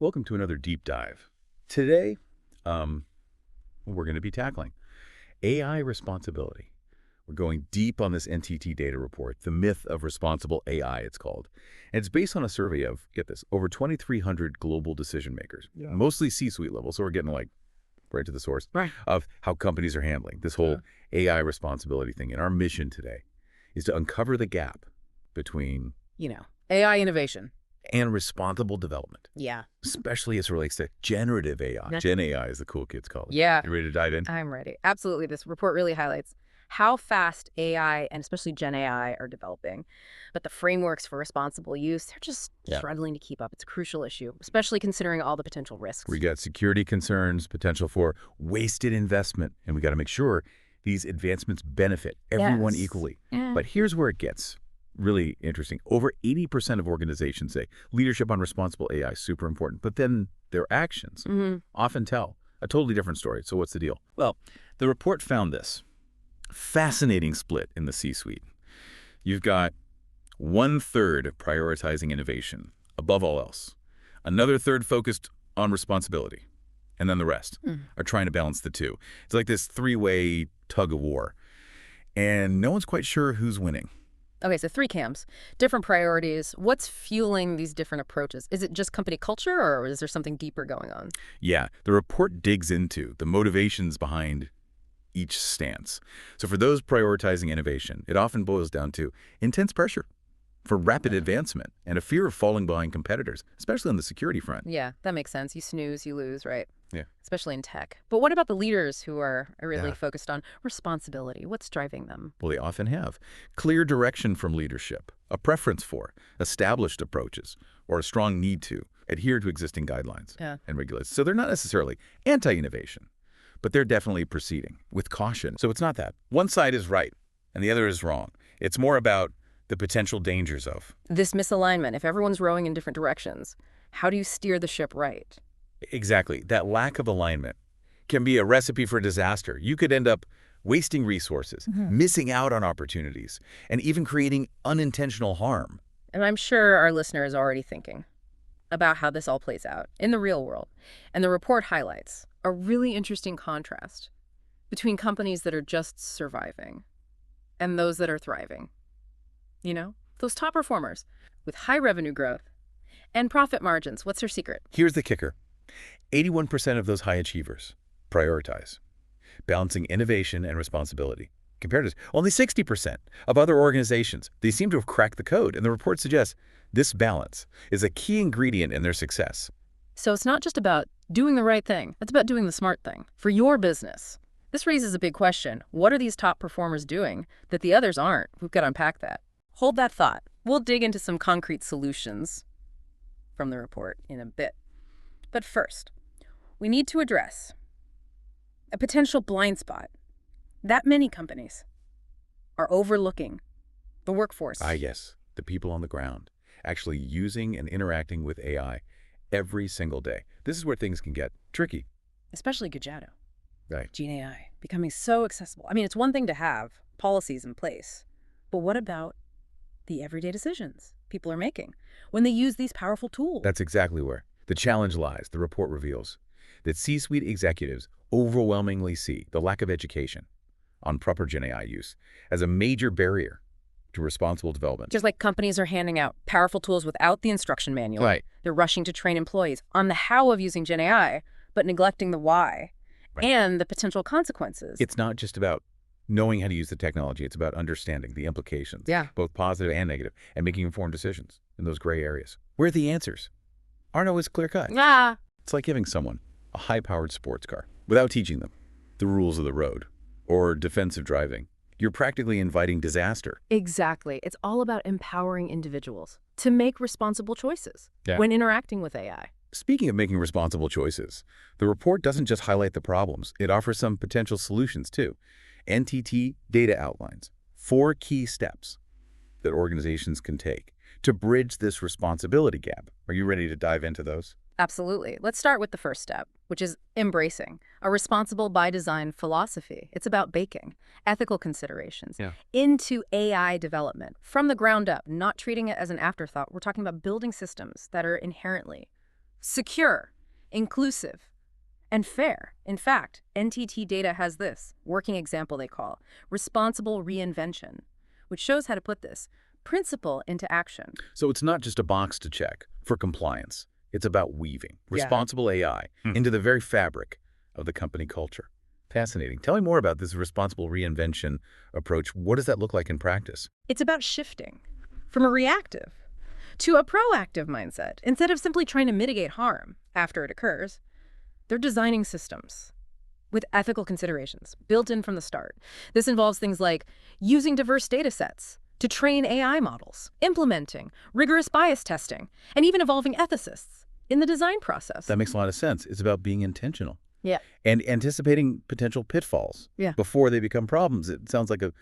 Welcome to another deep dive. Today, we're going to be tackling AI responsibility. We're going deep on this NTT data report, the myth of responsible AI, it's called. And it's based on a survey of, get this, over 2,300 global decision makers, mostly C-suite level. So we're getting like right to the source of how companies are handling this whole AI responsibility thing. And our mission today is to uncover the gap between, AI innovation. and responsible development. Yeah. Especially as it relates to generative AI. Gen AI, as the cool kids call it. Yeah. You ready to dive in? I'm ready. Absolutely. This report really highlights how fast AI and especially Gen AI are developing. But the frameworks for responsible use, they're just struggling to keep up. It's a crucial issue, especially considering all the potential risks. We got security concerns, potential for wasted investment, and we got to make sure these advancements benefit everyone equally. But here's where it gets really interesting. Over 80% of organizations say leadership on responsible AI is super important, but then their actions often tell a totally different story. So what's the deal? Well, the report found this fascinating split in the C-suite. You've got 1/3 prioritizing innovation above all else, another third focused on responsibility, and then the rest are trying to balance the two. It's like this three-way tug of war, and no one's quite sure who's winning. Okay, so three camps, different priorities. What's fueling these different approaches? Is it just company culture or is there something deeper going on? Yeah, the report digs into the motivations behind each stance. So for those prioritizing innovation, it often boils down to intense pressure for rapid advancement and a fear of falling behind competitors, especially on the security front. Yeah, that makes sense. You snooze, you lose, right? Yeah. Especially in tech. But what about the leaders who are really focused on responsibility? What's driving them? Well, they often have clear direction from leadership, a preference for established approaches, or a strong need to adhere to existing guidelines and regulations. So they're not necessarily anti-innovation, but they're definitely proceeding with caution. So it's not that one side is right and the other is wrong. It's more about the potential dangers of this misalignment. If everyone's rowing in different directions, how do you steer the ship right? Exactly. That lack of alignment can be a recipe for disaster. You could end up wasting resources, missing out on opportunities, and even creating unintentional harm. And I'm sure our listener is already thinking about how this all plays out in the real world. And the report highlights a really interesting contrast between companies that are just surviving and those that are thriving. Those top performers with high revenue growth and profit margins. What's their secret? Here's the kicker. 81% of those high achievers prioritize balancing innovation and responsibility. Compared to only 60% of other organizations, they seem to have cracked the code, and the report suggests this balance is a key ingredient in their success. So it's not just about doing the right thing. It's about doing the smart thing for your business. This raises a big question. What are these top performers doing that the others aren't? We've got to unpack that. Hold that thought. We'll dig into some concrete solutions from the report in a bit. But first, we need to address a potential blind spot that many companies are overlooking the workforce. Yes, the people on the ground actually using and interacting with AI every single day. This is where things can get tricky. Especially Gajato. Right. Gene AI becoming so accessible. I mean, it's one thing to have policies in place, but what about the everyday decisions people are making when they use these powerful tools? That's exactly where the challenge lies. The report reveals that C-suite executives overwhelmingly see the lack of education on proper Gen AI use as a major barrier to responsible development. Just like companies are handing out powerful tools without the instruction manual. Right. They're rushing to train employees on the how of using Gen AI, but neglecting the why and the potential consequences. It's not just about knowing how to use the technology. It's about understanding the implications, both positive and negative, and making informed decisions in those gray areas where the answers aren't always clear-cut. It's like giving someone a high-powered sports car without teaching them the rules of the road or defensive driving. You're practically inviting disaster. Exactly. It's all about empowering individuals to make responsible choices when interacting with AI. Speaking of making responsible choices, the report doesn't just highlight the problems. It offers some potential solutions, too. NTT data outlines 4 key steps that organizations can take to bridge this responsibility gap. Are you ready to dive into those? Absolutely. Let's start with the first step, which is embracing a responsible by design philosophy. It's about baking ethical considerations into AI development from the ground up, not treating it as an afterthought. We're talking about building systems that are inherently secure, inclusive, and fair. In fact, NTT Data has this working example they call responsible reinvention, which shows how to put this principle into action. So it's not just a box to check for compliance. It's about weaving responsible AI into the very fabric of the company culture. Fascinating. Tell me more about this responsible reinvention approach. What does that look like in practice? It's about shifting from a reactive to a proactive mindset. Instead of simply trying to mitigate harm after it occurs, they're designing systems with ethical considerations built in from the start. This involves things like using diverse data sets to train AI models, implementing rigorous bias testing, and even involving ethicists in the design process. That makes a lot of sense. It's about being intentional. Yeah. And anticipating potential pitfalls before they become problems. It sounds like a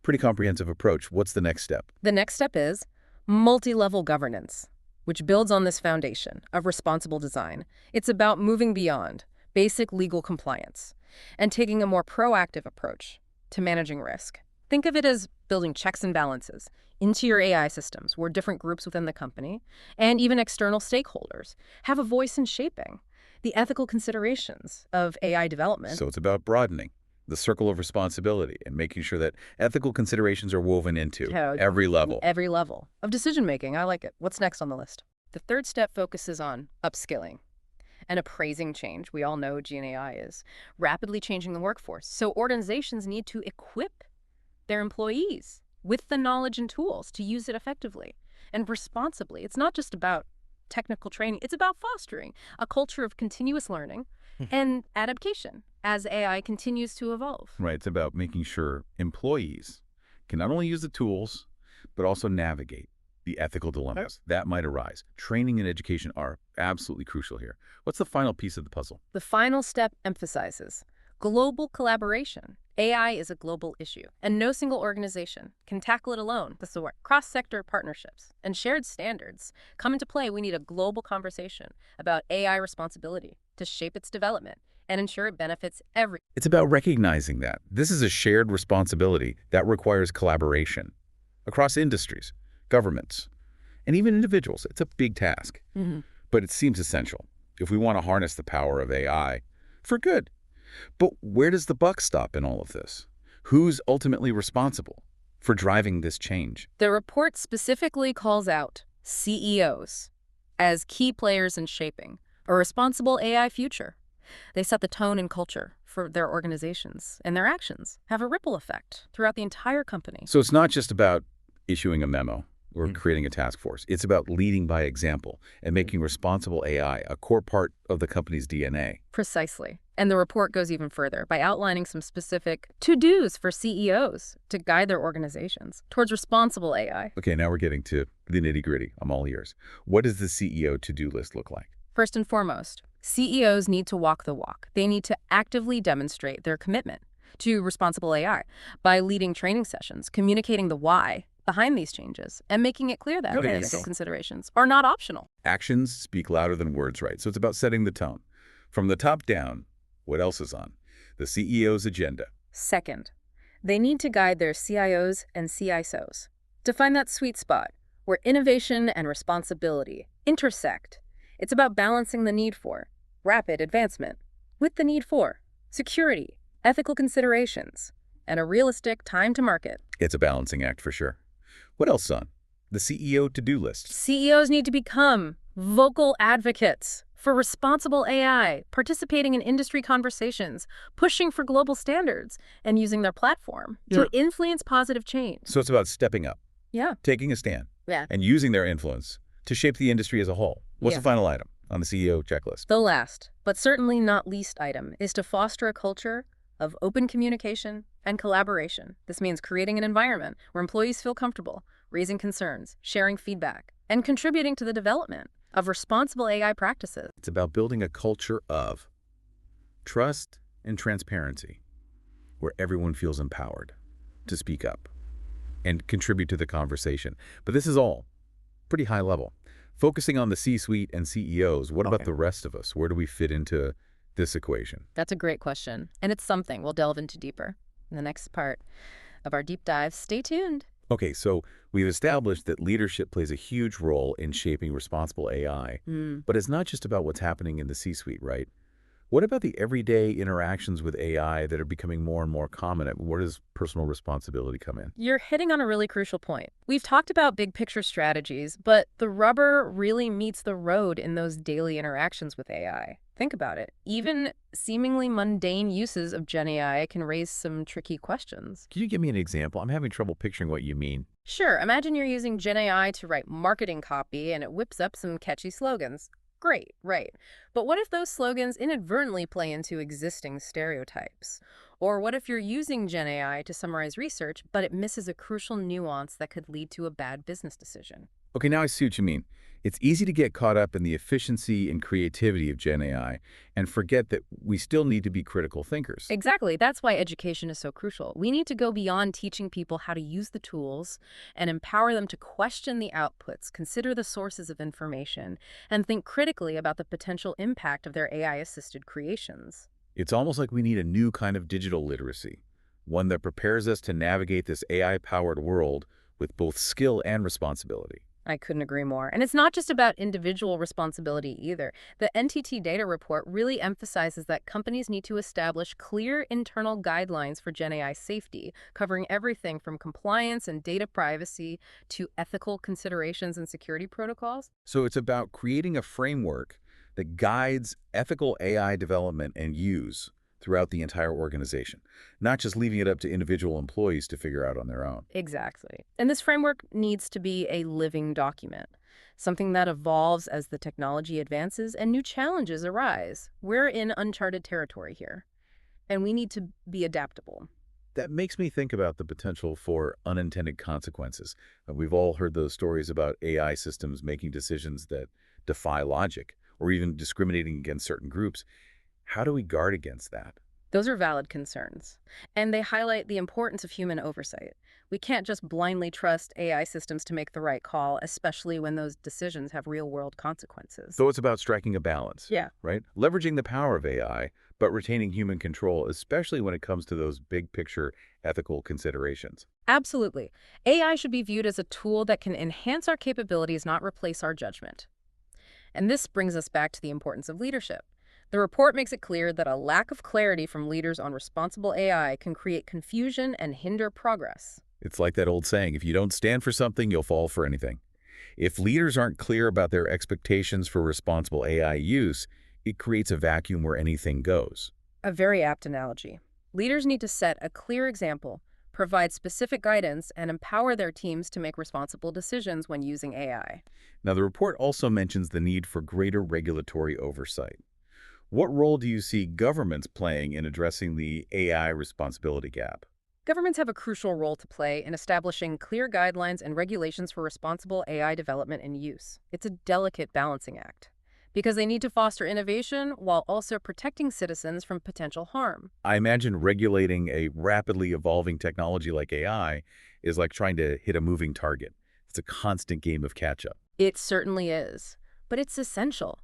pretty comprehensive approach. What's the next step? The next step is multi-level governance, which builds on this foundation of responsible design. It's about moving beyond basic legal compliance and taking a more proactive approach to managing risk. Think of it as building checks and balances into your AI systems where different groups within the company and even external stakeholders have a voice in shaping the ethical considerations of AI development. So it's about broadening the circle of responsibility and making sure that ethical considerations are woven into every level. Every level of decision-making. I like it. What's next on the list? The third step focuses on upskilling and appraising change. We all know GenAI is rapidly changing the workforce. So organizations need to equip their employees with the knowledge and tools to use it effectively and responsibly. It's not just about technical training. It's about fostering a culture of continuous learning and adaptation as AI continues to evolve. Right. It's about making sure employees can not only use the tools, but also navigate the ethical dilemmas that might arise. Training and education are absolutely crucial here. What's the final piece of the puzzle? The final step emphasizes global collaboration. AI is a global issue, and no single organization can tackle it alone. This is where cross-sector partnerships and shared standards come into play. We need a global conversation about AI responsibility to shape its development and ensure it benefits everyone. It's about recognizing that this is a shared responsibility that requires collaboration across industries, governments, and even individuals. It's a big task, but it seems essential if we want to harness the power of AI for good. But where does the buck stop in all of this? Who's ultimately responsible for driving this change? The report specifically calls out CEOs as key players in shaping a responsible AI future. They set the tone and culture for their organizations, and their actions have a ripple effect throughout the entire company. So it's not just about issuing a memo or creating a task force. It's about leading by example and making responsible AI a core part of the company's DNA. Precisely. And the report goes even further by outlining some specific to-dos for CEOs to guide their organizations towards responsible AI. Okay, now we're getting to the nitty-gritty. I'm all ears. What does the CEO to-do list look like? First and foremost, CEOs need to walk the walk. They need to actively demonstrate their commitment to responsible AI by leading training sessions, communicating the why behind these changes, and making it clear that ethical considerations are not optional. Actions speak louder than words, right? So it's about setting the tone. From the top down, what else is on the CEO's agenda? Second, they need to guide their CIOs and CISOs to find that sweet spot where innovation and responsibility intersect. It's about balancing the need for rapid advancement with the need for security, ethical considerations, and a realistic time to market. It's a balancing act for sure. What else, son? The CEO to-do list. CEOs need to become vocal advocates for responsible AI, participating in industry conversations, pushing for global standards, and using their platform to influence positive change. So it's about stepping up, taking a stand, and using their influence to shape the industry as a whole. What's the final item on the CEO checklist? The last, but certainly not least item, is to foster a culture of open communication and collaboration. This means creating an environment where employees feel comfortable raising concerns, sharing feedback, and contributing to the development of responsible AI practices. It's about building a culture of trust and transparency where everyone feels empowered to speak up and contribute to the conversation. But this is all pretty high level. Focusing on the C-suite and CEOs, what about the rest of us? Where do we fit into this equation? That's a great question, and it's something we'll delve into deeper in the next part of our deep dive. Stay tuned. Okay, so we've established that leadership plays a huge role in shaping responsible AI, Mm. but it's not just about what's happening in the C-suite, right? What about the everyday interactions with AI that are becoming more and more common? Where does personal responsibility come in? You're hitting on a really crucial point. We've talked about big picture strategies, but the rubber really meets the road in those daily interactions with AI. Think about it. Even seemingly mundane uses of Gen AI can raise some tricky questions. Can you give me an example? I'm having trouble picturing what you mean. Sure, imagine you're using Gen AI to write marketing copy and it whips up some catchy slogans. Great, right. But what if those slogans inadvertently play into existing stereotypes? Or what if you're using Gen AI to summarize research, but it misses a crucial nuance that could lead to a bad business decision? Okay, now I see what you mean. It's easy to get caught up in the efficiency and creativity of Gen AI and forget that we still need to be critical thinkers. Exactly. That's why education is so crucial. We need to go beyond teaching people how to use the tools and empower them to question the outputs, consider the sources of information, and think critically about the potential impact of their AI-assisted creations. It's almost like we need a new kind of digital literacy, one that prepares us to navigate this AI-powered world with both skill and responsibility. I couldn't agree more. And it's not just about individual responsibility either. The NTT data report really emphasizes that companies need to establish clear internal guidelines for Gen AI safety, covering everything from compliance and data privacy to ethical considerations and security protocols. So it's about creating a framework that guides ethical AI development and use throughout the entire organization, not just leaving it up to individual employees to figure out on their own. Exactly. And this framework needs to be a living document, something that evolves as the technology advances and new challenges arise. We're in uncharted territory here, and we need to be adaptable. That makes me think about the potential for unintended consequences. We've all heard those stories about AI systems making decisions that defy logic or even discriminating against certain groups. How do we guard against that? Those are valid concerns, and they highlight the importance of human oversight. We can't just blindly trust AI systems to make the right call, especially when those decisions have real-world consequences. So it's about striking a balance, Yeah. right? Leveraging the power of AI, but retaining human control, especially when it comes to those big picture ethical considerations. Absolutely. AI should be viewed as a tool that can enhance our capabilities, not replace our judgment. And this brings us back to the importance of leadership. The report makes it clear that a lack of clarity from leaders on responsible AI can create confusion and hinder progress. It's like that old saying, if you don't stand for something, you'll fall for anything. If leaders aren't clear about their expectations for responsible AI use, it creates a vacuum where anything goes. A very apt analogy. Leaders need to set a clear example, provide specific guidance, and empower their teams to make responsible decisions when using AI. Now, the report also mentions the need for greater regulatory oversight. What role do you see governments playing in addressing the AI responsibility gap? Governments have a crucial role to play in establishing clear guidelines and regulations for responsible AI development and use. It's a delicate balancing act, because they need to foster innovation while also protecting citizens from potential harm. I imagine regulating a rapidly evolving technology like AI is like trying to hit a moving target. It's a constant game of catch-up. It certainly is, but it's essential.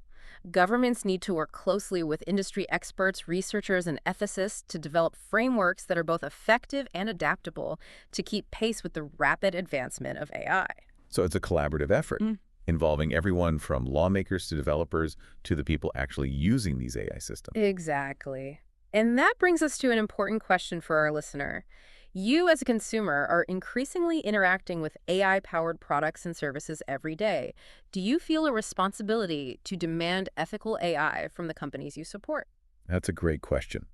Governments need to work closely with industry experts, researchers, and ethicists to develop frameworks that are both effective and adaptable to keep pace with the rapid advancement of AI. So it's a collaborative effort involving everyone from lawmakers to developers to the people actually using these AI systems. Exactly. And that brings us to an important question for our listener. You, as a consumer, are increasingly interacting with AI-powered products and services every day. Do you feel a responsibility to demand ethical AI from the companies you support? That's a great question.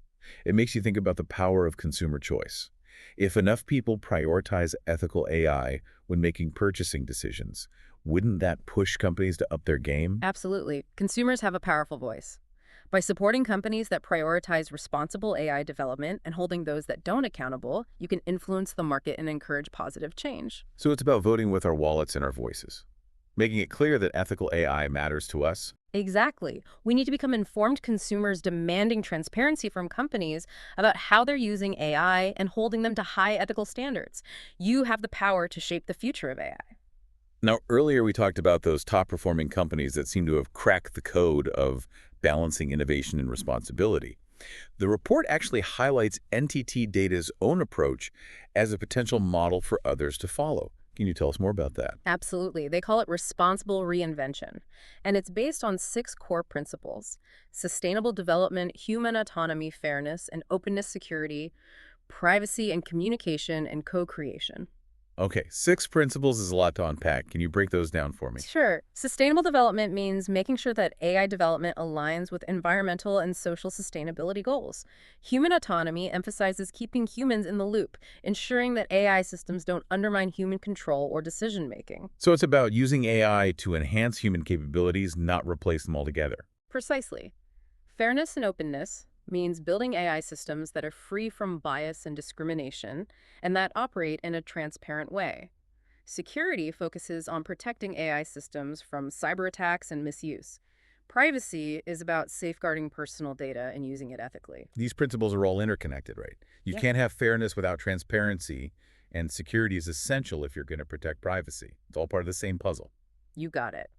It makes you think about the power of consumer choice. If enough people prioritize ethical AI when making purchasing decisions, wouldn't that push companies to up their game? Absolutely. Consumers have a powerful voice. By supporting companies that prioritize responsible AI development and holding those that don't accountable, you can influence the market and encourage positive change. So it's about voting with our wallets and our voices, making it clear that ethical AI matters to us. Exactly. We need to become informed consumers demanding transparency from companies about how they're using AI and holding them to high ethical standards. You have the power to shape the future of AI. Now, earlier we talked about those top-performing companies that seem to have cracked the code of balancing innovation and responsibility. The report actually highlights NTT Data's own approach as a potential model for others to follow. Can you tell us more about that? Absolutely. They call it responsible reinvention. And it's based on 6 core principles: sustainable development, human autonomy, fairness, and openness, security, privacy and communication, and co-creation. Okay, 6 principles is a lot to unpack. Can you break those down for me? Sure. Sustainable development means making sure that AI development aligns with environmental and social sustainability goals. Human autonomy emphasizes keeping humans in the loop, ensuring that AI systems don't undermine human control or decision-making. So it's about using AI to enhance human capabilities, not replace them altogether. Precisely. Fairness and openness means building AI systems that are free from bias and discrimination and that operate in a transparent way. Security focuses on protecting AI systems from cyber attacks and misuse. Privacy is about safeguarding personal data and using it ethically. These principles are all interconnected, right? You Yeah. can't have fairness without transparency, and security is essential if you're going to protect privacy. It's all part of the same puzzle. You got it.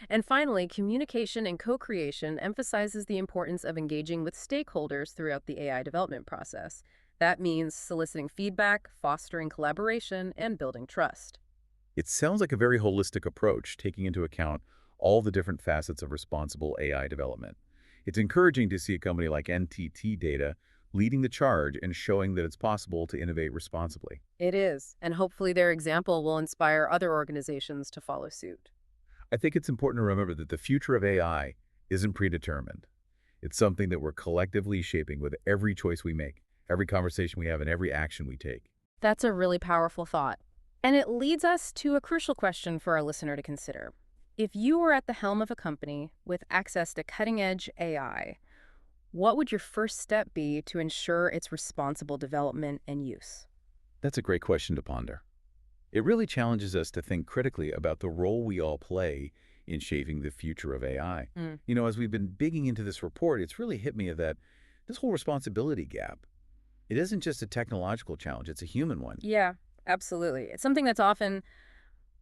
And finally, communication and co-creation emphasizes the importance of engaging with stakeholders throughout the AI development process. That means soliciting feedback, fostering collaboration, and building trust. It sounds like a very holistic approach, taking into account all the different facets of responsible AI development. It's encouraging to see a company like NTT Data leading the charge and showing that it's possible to innovate responsibly. It is, and hopefully their example will inspire other organizations to follow suit. I think it's important to remember that the future of AI isn't predetermined. It's something that we're collectively shaping with every choice we make, every conversation we have, and every action we take. That's a really powerful thought. And it leads us to a crucial question for our listener to consider. If you were at the helm of a company with access to cutting-edge AI, what would your first step be to ensure its responsible development and use? That's a great question to ponder. It really challenges us to think critically about the role we all play in shaping the future of AI. Mm. As we've been digging into this report, it's really hit me that this whole responsibility gap, it isn't just a technological challenge, it's a human one. Yeah, absolutely. It's something that's often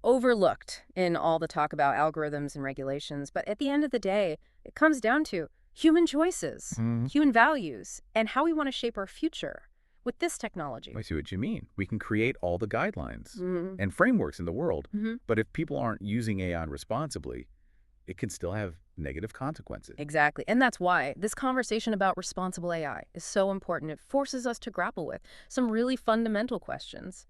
overlooked in all the talk about algorithms and regulations. But at the end of the day, it comes down to human choices, human values, and how we want to shape our future with this technology. I see what you mean. We can create all the guidelines Mhm. and frameworks in the world, Mhm. but if people aren't using AI responsibly, it can still have negative consequences. Exactly. And that's why this conversation about responsible AI is so important. It forces us to grapple with some really fundamental questions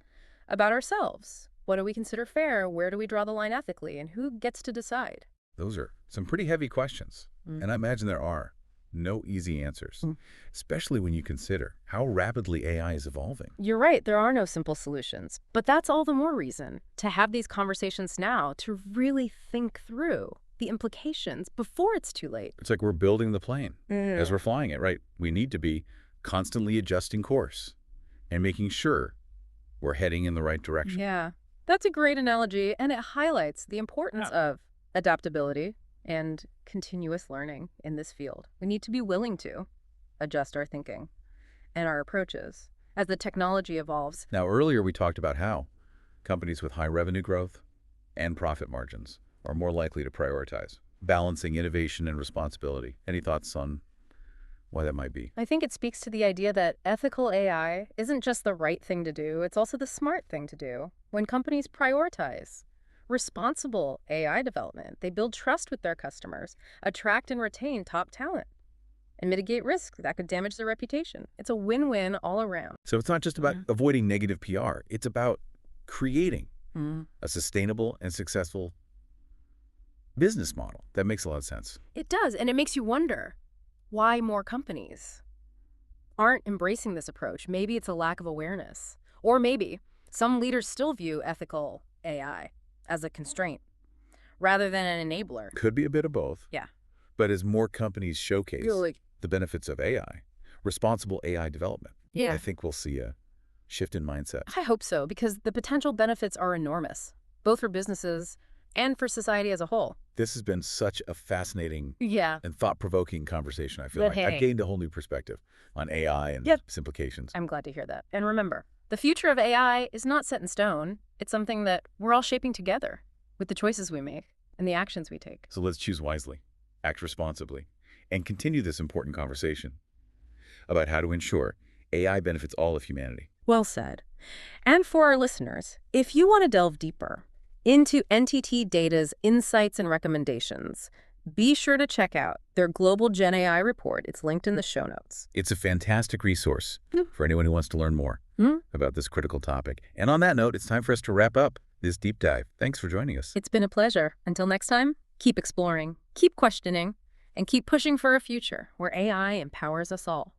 about ourselves. What do we consider fair? Where do we draw the line ethically? And who gets to decide? Those are some pretty heavy questions, and I imagine there are no easy answers, especially when you consider how rapidly AI is evolving. You're right, there are no simple solutions. But that's all the more reason to have these conversations now, to really think through the implications before it's too late. It's like we're building the plane as we're flying it, right? We need to be constantly adjusting course and making sure we're heading in the right direction. Yeah, that's a great analogy, and it highlights the importance of adaptability and continuous learning in this field. We need to be willing to adjust our thinking and our approaches as the technology evolves. Now, earlier we talked about how companies with high revenue growth and profit margins are more likely to prioritize balancing innovation and responsibility. Any thoughts on why that might be? I think it speaks to the idea that ethical AI isn't just the right thing to do, it's also the smart thing to do. When companies prioritize responsible AI development, they build trust with their customers, attract and retain top talent, and mitigate risks that could damage their reputation. It's a win-win all around. So it's not just about avoiding negative PR. It's about creating a sustainable and successful business model. That makes a lot of sense. It does, and it makes you wonder why more companies aren't embracing this approach. Maybe it's a lack of awareness. Or maybe some leaders still view ethical AI as a constraint rather than an enabler. Could be a bit of both. Yeah. But as more companies showcase Really? the benefits of AI, responsible AI development, Yeah. I think we'll see a shift in mindset. I hope so, because the potential benefits are enormous, both for businesses and for society as a whole. This has been such a fascinating Yeah. and thought-provoking conversation, I feel But like. hey. I've gained a whole new perspective on AI and Yep. its implications. I'm glad to hear that. And remember, the future of AI is not set in stone. It's something that we're all shaping together with the choices we make and the actions we take. So let's choose wisely, act responsibly, and continue this important conversation. about how to ensure AI benefits all of humanity. Well said. And for our listeners, if you want to delve deeper into NTT Data's insights and recommendations, be sure to check out their Global Gen AI report. It's linked in the show notes. It's a fantastic resource for anyone who wants to learn more about this critical topic. And on that note, it's time for us to wrap up this deep dive. Thanks for joining us. It's been a pleasure. Until next time, keep exploring, keep questioning, and keep pushing for a future where AI empowers us all.